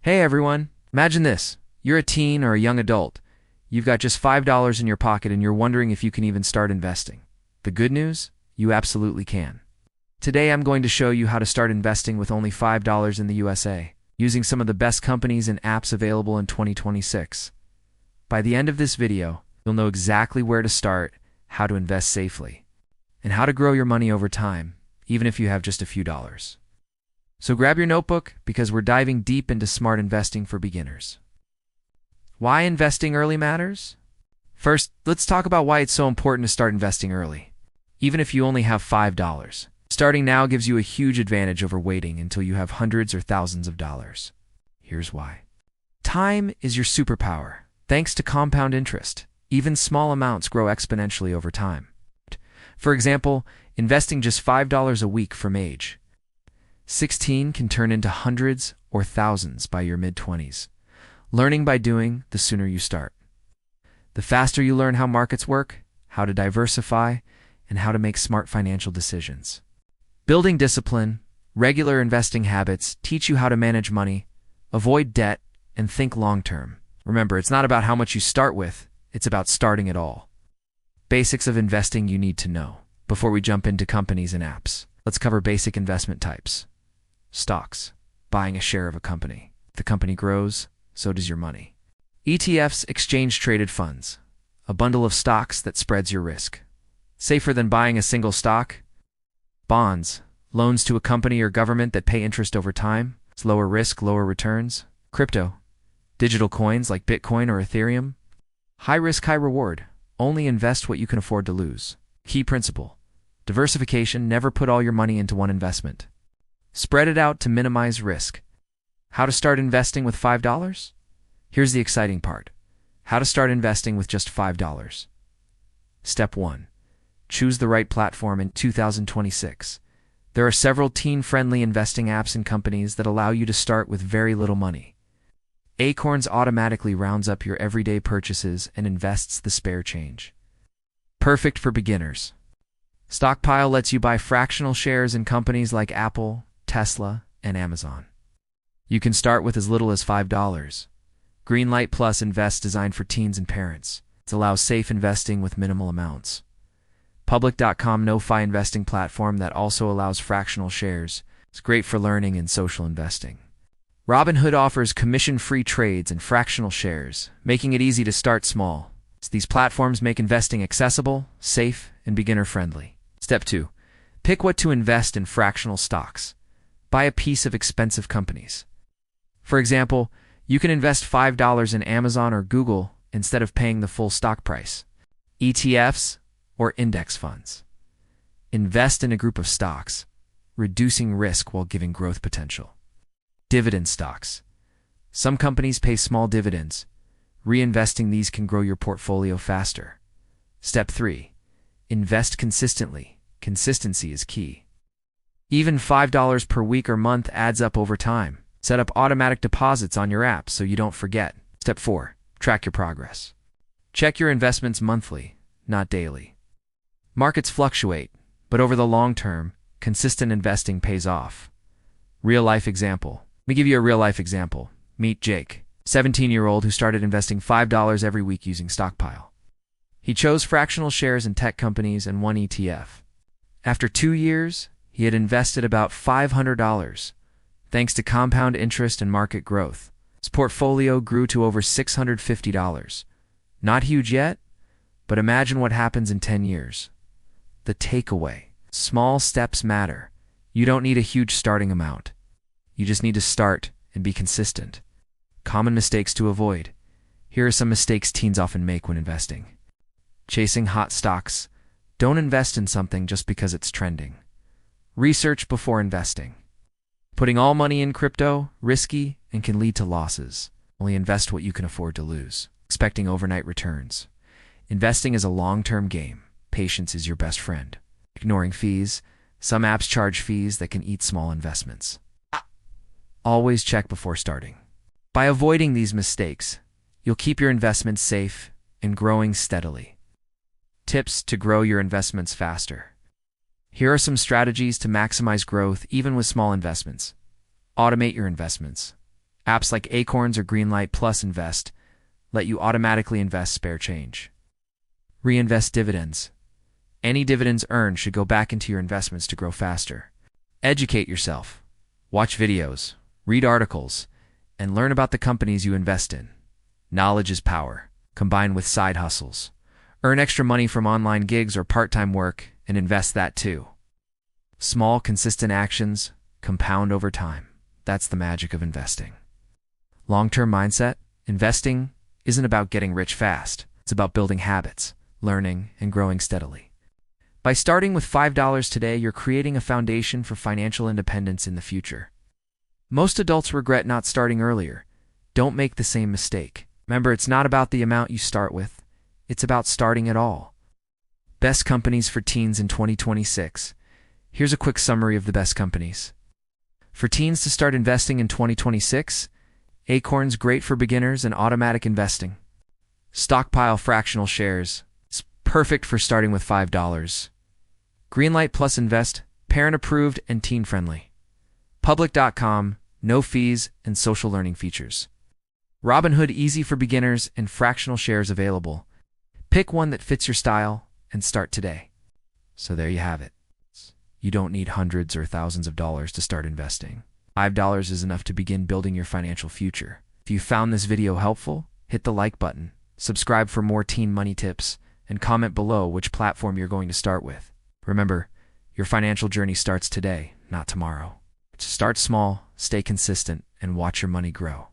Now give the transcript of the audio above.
Hey everyone, imagine this. You're a teen or a young adult. You've got just $5 in your pocket and you're wondering if you can even start investing. The good news? You absolutely can. Today I'm going to show you how to start investing with only $5 in the USA, using some of the best companies and apps available in 2026. By the end of this video, you'll know exactly where to start, how to invest safely, and how to grow your money over time, even if you have just a few dollars. So grab your notebook because we're diving deep into smart investing for beginners. Why investing early matters? First, let's talk about why it's so important to start investing early. Even if you only have $5, starting now gives you a huge advantage over waiting until you have hundreds or thousands of dollars. Here's why. Time is your superpower. Thanks to compound interest, even small amounts grow exponentially over time. For example, investing just $5 a week from age 16 can turn into hundreds or thousands by your mid-20s. Learning by doing, the sooner you start. The faster you learn how markets work, how to diversify, and how to make smart financial decisions. Building discipline, regular investing habits teach you how to manage money, avoid debt, and think long-term. Remember, it's not about how much you start with, it's about starting it all. Basics of investing you need to know. Before we jump into companies and apps, let's cover basic investment types. Stocks, buying a share of a company. If the company grows, so does your money. ETFs, exchange-traded funds, a bundle of stocks that spreads your risk. Safer than buying a single stock. Bonds, loans to a company or government that pay interest over time. It's lower risk, lower returns. Crypto, digital coins like Bitcoin or Ethereum. High risk, high reward. Only invest what you can afford to lose. Key principle: diversification, never put all your money into one investment. Spread it out to minimize risk. How to start investing with $5? Here's the exciting part. How to start investing with just $5. Step 1. Choose the right platform in 2026. There are several teen-friendly investing apps and companies that allow you to start with very little money. Acorns automatically rounds up your everyday purchases and invests the spare change. Perfect for beginners. Stockpile lets you buy fractional shares in companies like Apple, Tesla, and Amazon. You can start with as little as $5. Greenlight Plus Invest, designed for teens and parents. It allows safe investing with minimal amounts. Public.com, no-fi investing platform that also allows fractional shares. It's great for learning and social investing. Robinhood offers commission-free trades and fractional shares, making it easy to start small. These platforms make investing accessible, safe, and beginner-friendly. Step 2. Pick what to invest in. Fractional stocks. Buy a piece of expensive companies. For example, you can invest $5 in Amazon or Google instead of paying the full stock price. ETFs or index funds. Invest in a group of stocks, reducing risk while giving growth potential. Dividend stocks. Some companies pay small dividends. Reinvesting these can grow your portfolio faster. Step 3. Invest consistently. Consistency is key. Even $5 per week or month adds up over time. Set up automatic deposits on your app so you don't forget. Step 4. Track your progress. Check your investments monthly, not daily. Markets fluctuate, but over the long term, consistent investing pays off. Real-life example. Let me give you a real-life example. Meet Jake, 17-year-old who started investing $5 every week using Stockpile. He chose fractional shares in tech companies and one ETF. After 2 years, he had invested about $500. Thanks to compound interest and market growth, his portfolio grew to over $650. Not huge yet, but imagine what happens in 10 years. The takeaway: small steps matter. You don't need a huge starting amount. You just need to start and be consistent. Common mistakes to avoid. Here are some mistakes teens often make when investing. Chasing hot stocks. Don't invest in something just because it's trending. Research before investing. Putting all money in crypto, risky, and can lead to losses. Only invest what you can afford to lose. Expecting overnight returns. Investing is a long-term game. Patience is your best friend. Ignoring fees. Some apps charge fees that can eat small investments. Always check before starting. By avoiding these mistakes, you'll keep your investments safe and growing steadily. Tips to grow your investments faster. Here are some strategies to maximize growth even with small investments. Automate your investments. Apps like Acorns or Greenlight Invest let you automatically invest spare change. Reinvest dividends. Any dividends earned should go back into your investments to grow faster. Educate yourself. Watch videos, read articles, and learn about the companies you invest in. Knowledge is power. Combine with side hustles. Earn extra money from online gigs or part-time work and invest that too. Small, consistent actions compound over time. That's the magic of investing. Long-term mindset. Investing isn't about getting rich fast. It's about building habits, learning, and growing steadily. By starting with $5 today, you're creating a foundation for financial independence in the future. Most adults regret not starting earlier. Don't make the same mistake. Remember, it's not about the amount you start with. It's about starting at all. Best companies for teens in 2026. Here's a quick summary of the best companies. For teens to start investing in 2026, Acorns, great for beginners and automatic investing. Stockpile fractional shares. It's perfect for starting with $5. Greenlight Invest, parent approved and teen friendly. Public.com, no fees and social learning features. Robinhood, easy for beginners and fractional shares available. Pick one that fits your style and start today. So there you have it. You don't need hundreds or thousands of dollars to start investing. $5 is enough to begin building your financial future. If you found this video helpful, hit the like button, subscribe for more teen money tips, and comment below which platform you're going to start with. Remember, your financial journey starts today, not tomorrow. Start small, stay consistent, and watch your money grow.